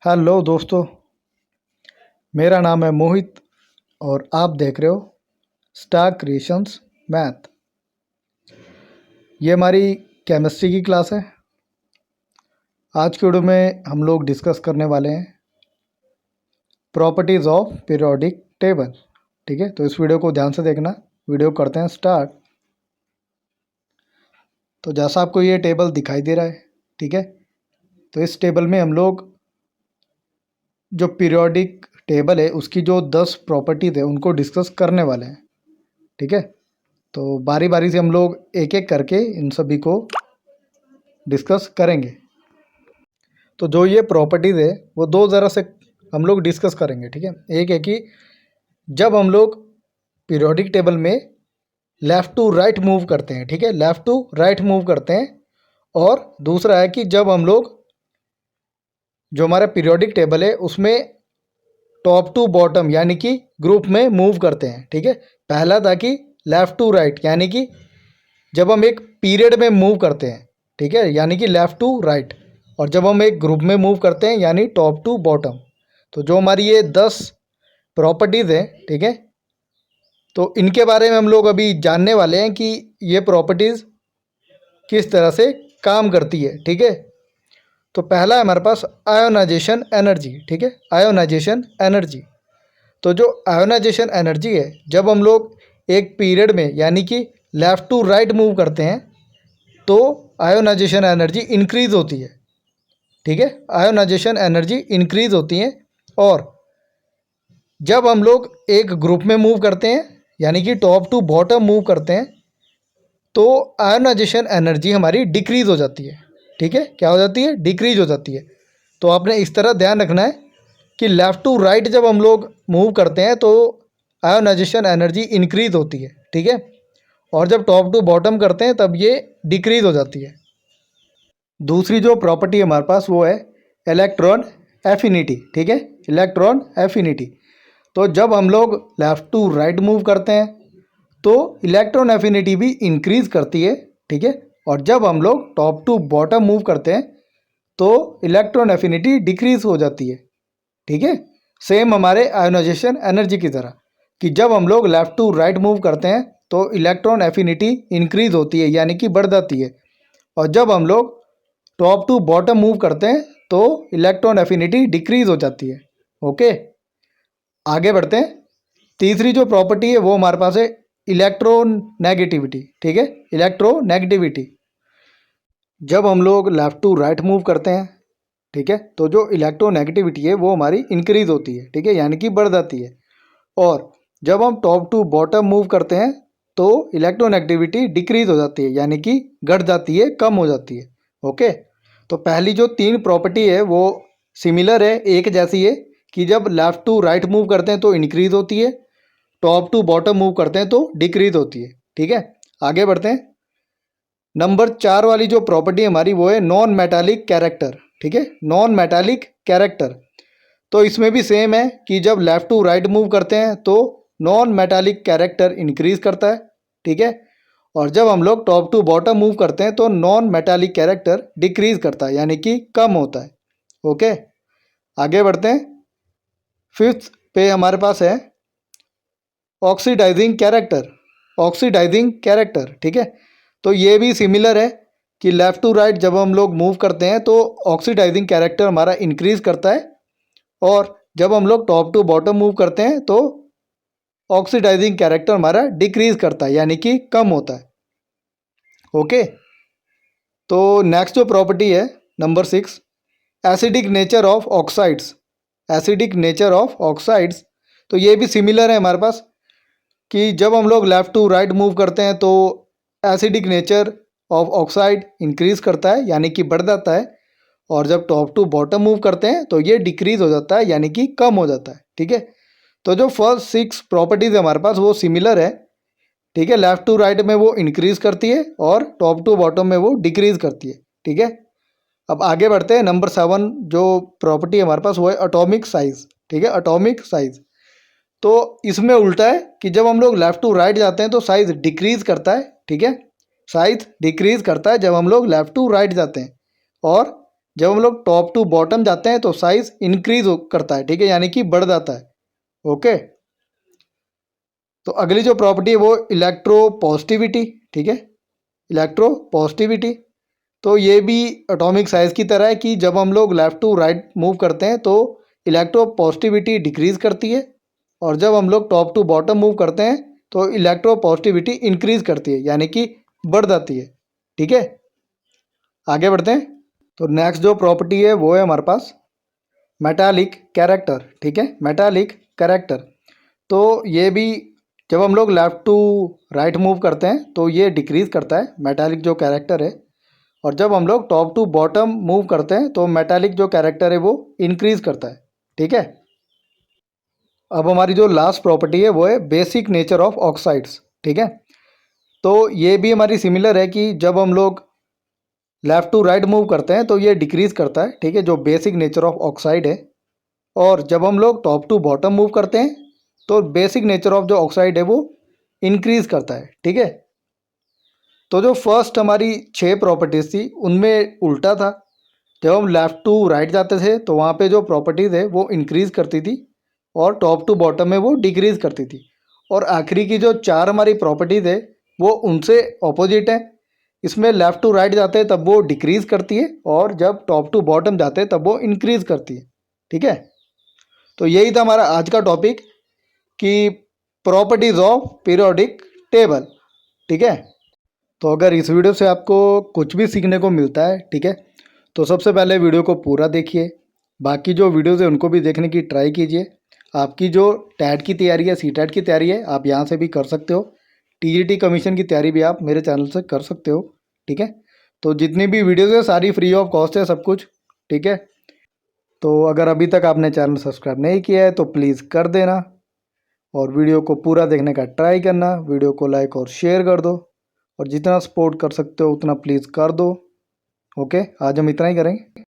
Hello दोस्तों, मेरा नाम है मोहित और आप देख रहे हो स्टार क्रिएशंस मैथ। ये हमारी केमिस्ट्री की क्लास है। आज के वीडियो में हम लोग डिस्कस करने वाले हैं प्रॉपर्टीज़ ऑफ पीरियोडिक टेबल। ठीक है, तो इस वीडियो को ध्यान से देखना। वीडियो करते हैं स्टार्ट। तो जैसा आपको ये टेबल दिखाई दे रहा है, ठीक है, तो इस टेबल में हम लोग जो पीरियोडिक टेबल है उसकी जो 10 प्रॉपर्टीज़ है उनको डिस्कस करने वाले हैं। ठीक है, तो बारी बारी से हम लोग एक एक करके इन सभी को डिस्कस करेंगे। तो जो ये प्रॉपर्टीज़ है वो दो ज़रा से हम लोग डिस्कस करेंगे। ठीक है, एक है कि जब हम लोग पीरियोडिक टेबल में लेफ़्ट टू राइट मूव करते हैं, ठीक है, लेफ़्ट टू राइट मूव करते हैं। और दूसरा है कि जब हम लोग जो हमारा पीरियोडिक टेबल है उसमें टॉप टू बॉटम यानी कि ग्रुप में मूव करते हैं। ठीक है, पहला था कि लेफ़्ट टू राइट यानी कि जब हम एक पीरियड में मूव करते हैं, ठीक है, यानी कि लेफ़्ट टू राइट, और जब हम एक ग्रुप में मूव करते हैं यानी टॉप टू बॉटम। तो जो हमारी ये 10 प्रॉपर्टीज़ हैं, ठीक है, तो इनके बारे में हम लोग अभी जानने वाले हैं कि ये प्रॉपर्टीज़ किस तरह से काम करती है। ठीक है, तो पहला है हमारे पास आयोनाइजेशन एनर्जी। ठीक है, आयोनाइजेशन एनर्जी। तो जो आयोनाइजेशन एनर्जी है, जब हम लोग एक पीरियड में यानी कि लेफ़्ट टू राइट मूव करते हैं तो आयोनाइजेशन एनर्जी इंक्रीज़ होती है। ठीक है, आयोनाइजेशन एनर्जी इंक्रीज़ होती है। और जब हम लोग एक ग्रुप में मूव करते हैं यानी कि टॉप टू बॉटम मूव करते हैं तो आयोनाइजेशन एनर्जी हमारी डिक्रीज़ हो जाती है। ठीक है, क्या हो जाती है? डिक्रीज़ हो जाती है। तो आपने इस तरह ध्यान रखना है कि लेफ़्ट टू राइट जब हम लोग मूव करते हैं तो आयोनाइजेशन एनर्जी इंक्रीज़ होती है। ठीक है, और जब टॉप टू बॉटम करते हैं तब ये डिक्रीज़ हो जाती है। दूसरी जो प्रॉपर्टी हमारे पास वो है इलेक्ट्रॉन एफिनिटी। ठीक है, इलेक्ट्रॉन एफिनिटी। तो जब हम लोग लेफ़्ट टू राइट मूव करते हैं तो इलेक्ट्रॉन एफिनिटी भी इंक्रीज़ करती है। ठीक है, और जब हम लोग टॉप टू बॉटम मूव करते हैं तो इलेक्ट्रॉन एफिनिटी डिक्रीज़ हो जाती है। ठीक है, सेम हमारे आयोनाइजेशन एनर्जी की तरह कि जब हम लोग लेफ़्ट टू राइट मूव करते हैं तो इलेक्ट्रॉन एफिनिटी इंक्रीज़ होती है यानी कि बढ़ जाती है, और जब हम लोग टॉप टू बॉटम मूव करते हैं तो इलेक्ट्रॉन एफिनिटी डिक्रीज़ हो जाती है। ओके, आगे बढ़ते हैं। तीसरी जो प्रॉपर्टी है वो हमारे पास है इलेक्ट्रोनेगेटिविटी। ठीक है, इलेक्ट्रोनेगेटिविटी। जब हम लोग लेफ़्ट टू राइट मूव करते हैं, ठीक है, तो जो इलेक्ट्रोनेगेटिविटी है वो हमारी इंक्रीज़ होती है। ठीक है, यानी कि बढ़ जाती है। और जब हम टॉप टू बॉटम मूव करते हैं तो इलेक्ट्रोनेगेटिविटी डिक्रीज़ हो जाती है यानी कि घट जाती है, कम हो जाती है। ओके, तो पहली जो तीन प्रॉपर्टी है वो सिमिलर है, एक जैसी है कि जब लेफ़्ट टू राइट मूव करते हैं तो इंक्रीज़ होती है, टॉप टू बॉटम मूव करते हैं तो डिक्रीज़ होती है। ठीक है, आगे बढ़ते हैं। नंबर 4 वाली जो प्रॉपर्टी हमारी वो है नॉन मेटालिक कैरेक्टर। ठीक है, नॉन मेटालिक कैरेक्टर। तो इसमें भी सेम है कि जब लेफ़्ट टू राइट मूव करते हैं तो नॉन मेटालिक कैरेक्टर इंक्रीज़ करता है। ठीक है, और जब हम लोग टॉप टू बॉटम मूव करते हैं तो नॉन मेटालिक कैरेक्टर डिक्रीज़ करता है यानी कि कम होता है। ओके, आगे बढ़ते हैं। फिफ्थ पे हमारे पास है ऑक्सीडाइजिंग कैरेक्टर। ऑक्सीडाइजिंग कैरेक्टर, ठीक है, तो ये भी सिमिलर है कि लेफ़्ट टू राइट जब हम लोग मूव करते हैं तो ऑक्सीडाइजिंग कैरेक्टर हमारा इंक्रीज़ करता है, और जब हम लोग टॉप टू बॉटम मूव करते हैं तो ऑक्सीडाइजिंग कैरेक्टर हमारा डिक्रीज़ करता है यानी कि कम होता है। ओके, तो नेक्स्ट जो प्रॉपर्टी है number 6, acidic nature of oxides. Acidic nature of oxides, तो ये भी सिमिलर है हमारे पास कि जब हम लोग लेफ़्ट टू राइट मूव करते हैं तो acidic nature of oxide increase करता है यानी कि बढ़ जाता है, और जब टॉप टू बॉटम मूव करते हैं तो ये डिक्रीज़ हो जाता है यानी कि कम हो जाता है। ठीक है, तो जो फर्स्ट 6 प्रॉपर्टीज़ है हमारे पास वो सिमिलर है। ठीक है, लेफ़्ट टू राइट में वो इंक्रीज़ करती है और टॉप टू बॉटम में वो डिक्रीज़ करती है। ठीक है, अब आगे बढ़ते हैं। नंबर 7 जो प्रॉपर्टी है हमारे पास वो है एटॉमिक साइज़। ठीक है, एटॉमिक साइज़। तो इसमें उल्टा है कि जब हम लोग लेफ़्ट टू राइट जाते हैं तो साइज़ डिक्रीज़ करता है। ठीक है, साइज़ डिक्रीज़ करता है जब हम लोग लेफ़्ट टू राइट जाते हैं, और जब हम लोग टॉप टू बॉटम जाते हैं तो साइज इंक्रीज करता है, ठीक है, यानी कि बढ़ जाता है। ओके, तो अगली जो प्रॉपर्टी है वो इलेक्ट्रोपॉजिटिविटी, ठीक है, इलेक्ट्रोपॉजिटिविटी। तो ये भी एटॉमिक साइज की तरह है कि जब हम लोग लेफ़्ट टू राइट मूव करते हैं तो इलेक्ट्रोपॉजिटिविटी डिक्रीज़ करती है, और जब हम लोग टॉप टू बॉटम मूव करते हैं तो इलेक्ट्रोपॉजिटिविटी इंक्रीज़ करती है, यानी कि बढ़ जाती है। ठीक है, आगे बढ़ते हैं। तो नेक्स्ट जो प्रॉपर्टी है वो है हमारे पास मेटालिक कैरेक्टर, ठीक है, मेटालिक कैरेक्टर। तो ये भी जब हम लोग लेफ़्ट टू राइट मूव करते हैं तो ये डिक्रीज़ करता है मेटालिक जो कैरेक्टर है, और जब हम लोग टॉप टू बॉटम मूव करते हैं तो मेटालिक जो कैरेक्टर है वो इंक्रीज़ करता है। ठीक है, अब हमारी जो लास्ट प्रॉपर्टी है वो है बेसिक नेचर ऑफ ऑक्साइड्स। ठीक है, तो ये भी हमारी सिमिलर है कि जब हम लोग लेफ़्ट टू राइट मूव करते हैं तो ये डिक्रीज़ करता है, ठीक है, जो बेसिक नेचर ऑफ ऑक्साइड है, और जब हम लोग टॉप टू बॉटम मूव करते हैं तो बेसिक नेचर ऑफ जो ऑक्साइड है वो इंक्रीज़ करता है। ठीक है, तो जो फर्स्ट हमारी 6 प्रॉपर्टीज़ थी उनमें उल्टा था। जब हम लेफ़्ट टू राइट जाते थे तो वहाँ पे जो प्रॉपर्टीज़ है वो इंक्रीज़ करती थी, और टॉप टू बॉटम में वो डिक्रीज़ करती थी। और आखिरी की जो 4 हमारी प्रॉपर्टीज़ है वो उनसे ऑपोजिट है। इसमें लेफ़्ट टू राइट जाते हैं तब वो डिक्रीज़ करती है, और जब टॉप टू बॉटम जाते हैं तब वो इंक्रीज़ करती है। ठीक है, तो यही था हमारा आज का टॉपिक कि प्रॉपर्टीज़ ऑफ पीरियोडिक टेबल। ठीक है, तो अगर इस वीडियो से आपको कुछ भी सीखने को मिलता है, ठीक है, तो सबसे पहले वीडियो को पूरा देखिए। बाकी जो वीडियोज़ है उनको भी देखने की ट्राई कीजिए। आपकी जो टैट की तैयारी है, सीटैट की तैयारी है, आप यहाँ से भी कर सकते हो। टीजीटी कमीशन की तैयारी भी आप मेरे चैनल से कर सकते हो। ठीक है, तो जितनी भी वीडियोज़ है सारी फ्री ऑफ कॉस्ट है सब कुछ। ठीक है, तो अगर अभी तक आपने चैनल सब्सक्राइब नहीं किया है तो प्लीज़ कर देना, और वीडियो को पूरा देखने का ट्राई करना। वीडियो को लाइक और शेयर कर दो, और जितना सपोर्ट कर सकते हो उतना प्लीज़ कर दो। ओके, आज हम इतना ही करेंगे।